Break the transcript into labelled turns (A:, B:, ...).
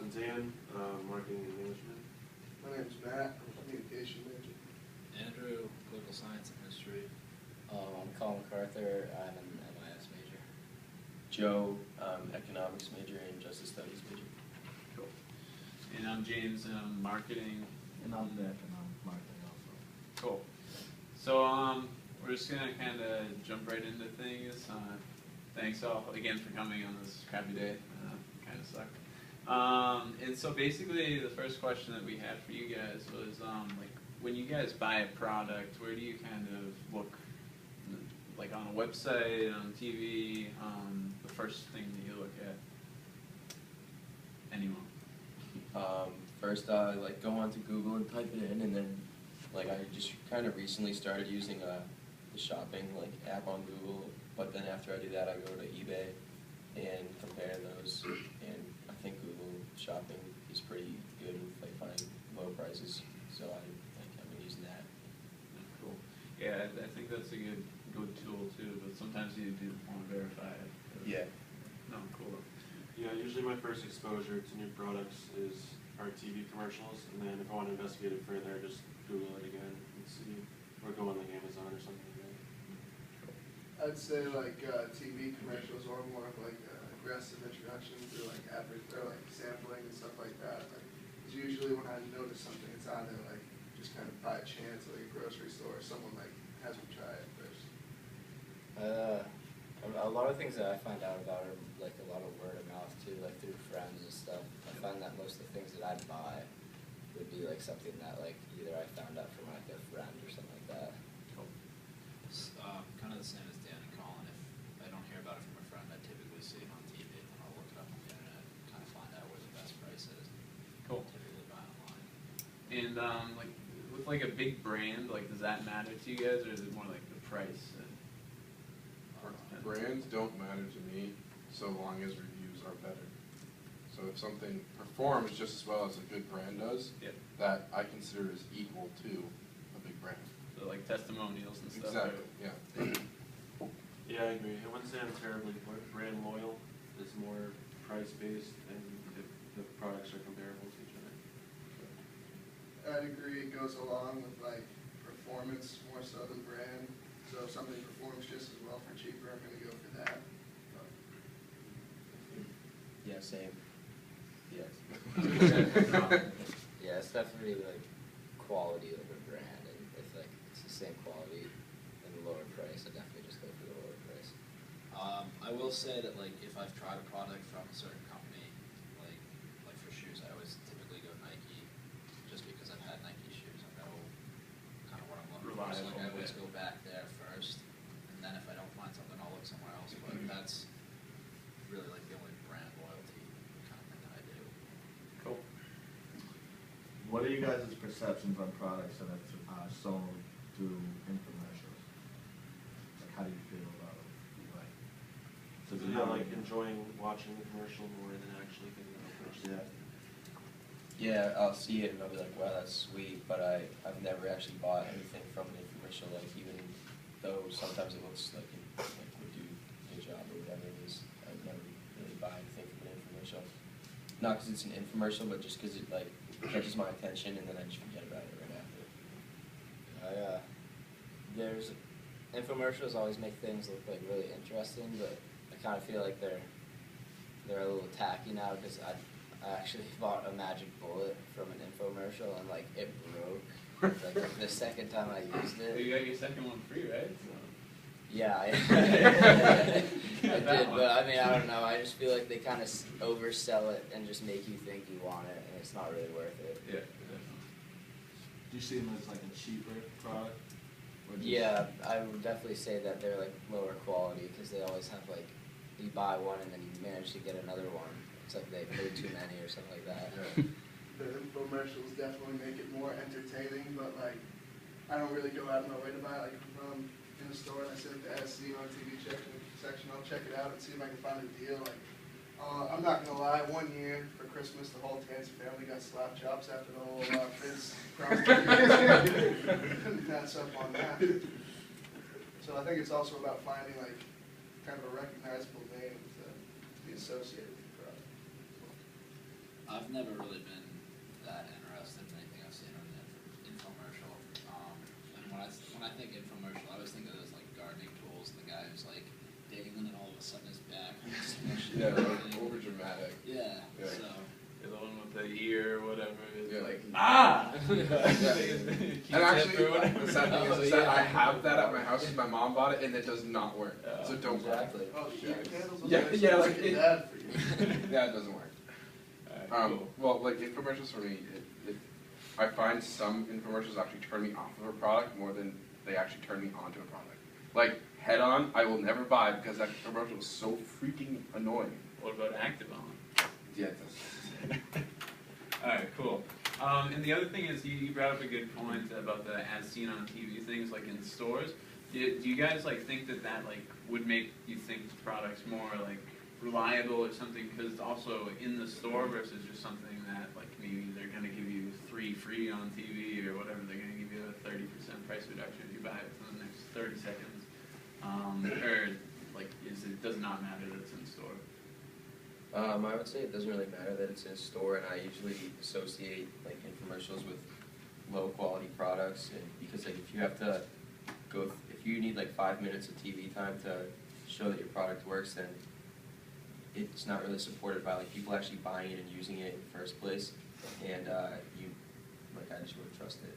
A: I'm Dan, marketing and management.
B: My name's Matt, I'm a communication major.
C: Andrew, political science and history.
D: I'm Colin MacArthur, I'm an MIS major.
E: Joe, economics major and justice studies major.
C: Cool. And I'm James, and I'm marketing.
F: And I'm Nick, and I'm marketing also.
C: Cool. So we're just gonna kind of jump right into things. Thanks all again for coming on this crappy day. Kind of sucked. And so basically, the first question that we had for you guys was like, when you guys buy a product, where do you kind of look? Like on a website, on TV, the first thing that you look at? Anyone?
E: First, I like go onto Google and type it in, and then like I just kind of recently started using the shopping like app on Google. But then after I do that, I go to eBay and compare those. And I think Google Shopping is pretty good with like finding low prices. So I've been using that.
C: Cool. Yeah, I think that's a good tool too. But sometimes you do want to verify it.
E: Yeah.
C: No, cool.
A: Yeah, usually my first exposure to new products is our TV commercials, and then if I want to investigate it further, I just Google it again and see, or go on like Amazon or something like that.
B: I'd say like TV commercials are more of like aggressive introduction to like or like sampling and stuff like that. Like, 'cause usually when I notice something, it's either like just kind of by chance, like a grocery store, or someone like has me try it first.
D: A lot of things that I find out about are like a lot of word of mouth too, like through friends and stuff. I find that most of the things that I'd buy would be like something that like either I found out from like a friend or something like that.
C: Cool.
F: Kind of the same as Dan and Colin. If I don't hear about it from a friend, I typically see it on TV, and then I'll look it up on the internet and kind of find out where the best price is.
C: Cool.
F: Typically buy online.
C: And like with like a big brand, like does that matter to you guys, or is it more like the price?
G: Brands don't matter to me so long as reviews are better. So if something performs just as well as a good brand does,
C: Yep.
G: that I consider is equal to a big brand.
C: So like testimonials and stuff.
G: Exactly, yeah.
A: Yeah, I agree. I wouldn't say I'm terribly brand loyal. It's more price based, and if the products are comparable to each other.
B: I'd agree it goes along with like performance more so than brand. So if something performs just as well for cheaper, I'm going to go for that.
E: Yeah, same. Yes.
D: Yeah, it's definitely like quality over brand, and if like it's the same quality and the lower price, I definitely just go for the lower price.
F: I will say that like if I've tried a product from a certain company, like for shoes, I always typically go Nike, just because I've had Nike shoes. I know kind of what I'm looking for. So like I always go back there first, and then if I don't find something, I'll look somewhere else. But that's really like the only brand loyalty kind of thing that I do.
C: Cool.
F: What are you guys' perceptions on products that are sold through infomercials? Like, how do you feel about it? Like,
A: So do you like enjoying watching the commercial more than actually getting the purchase?
F: Yeah.
E: Yeah, I'll see it and I'll be like, wow, that's sweet, but I've never actually bought anything from an infomercial, like even though sometimes it looks like it would do a good job or whatever it is, I've never really buy anything from an infomercial. Not because it's an infomercial, but just because it like catches my attention and then I just forget about it right after.
D: There's infomercials always make things look like really interesting, but I kind of feel like they're a little tacky now because I actually bought a magic bullet from an infomercial and like it broke like the second time I used it.
C: You got your second one free, right? So.
D: Yeah, I did, but I mean, I don't know. I just feel like they kind of oversell it and just make you think you want it, and it's not really worth it.
C: Yeah.
F: Do you see them as like a cheaper product?
D: Yeah, I would definitely say that they're like lower quality because they always have like, you buy one and then you manage to get another one. It's like they made too many or something like that.
G: Yeah.
B: The infomercials definitely make it more entertaining, but like I don't really go out of my way to buy it. Like if I'm in the store and I see like the SC on TV section, I'll check it out and see if I can find a deal. Like I'm not gonna lie, one year for Christmas the whole Tansy family got slap chops after the whole Fizz couldn't pass up on that. So I think it's also about finding like kind of a recognizable name to be associated with the product.
F: I've never really been that interested in anything I've seen on an infomercial. And when I think infomercial, I always think of those like gardening tools, and the guy who's like digging, and then all of a sudden his back hurts.
G: Yeah, like over dramatic.
F: Yeah.
G: Yeah.
F: So.
C: The one with the ear or whatever. It's
G: Yeah.
C: like, ah!
G: And actually, the sad thing is that I have that at my house because my mom bought it and it does not work. So don't buy it.
D: Exactly.
B: Oh, the heat panels?
G: Yeah, like
B: It's
G: it-
B: bad for you.
G: Yeah, it doesn't work.
C: Cool.
G: Well, like infomercials for me, I find some infomercials actually turn me off of a product more than they actually turn me onto a product. Like Head On, I will never buy because that commercial is so freaking annoying.
C: What about Activon?
G: Yeah,
C: Alright, cool. And the other thing is, you brought up a good point about the as seen on TV things, like in stores. Do you guys like think that like would make you think the product's more like reliable or something? Because also in the store versus just something that like maybe they're gonna give you 3 free on TV or whatever, they're gonna give you a 30% price reduction if you buy it within the next 30 seconds. Or like it does not matter that it's in store.
E: I would say it doesn't really matter that it's in a store, and I usually associate like infomercials with low quality products, and because like if you have to if you need like 5 minutes of TV time to show that your product works, then it's not really supported by like people actually buying it and using it in the first place, and I just wouldn't trust it.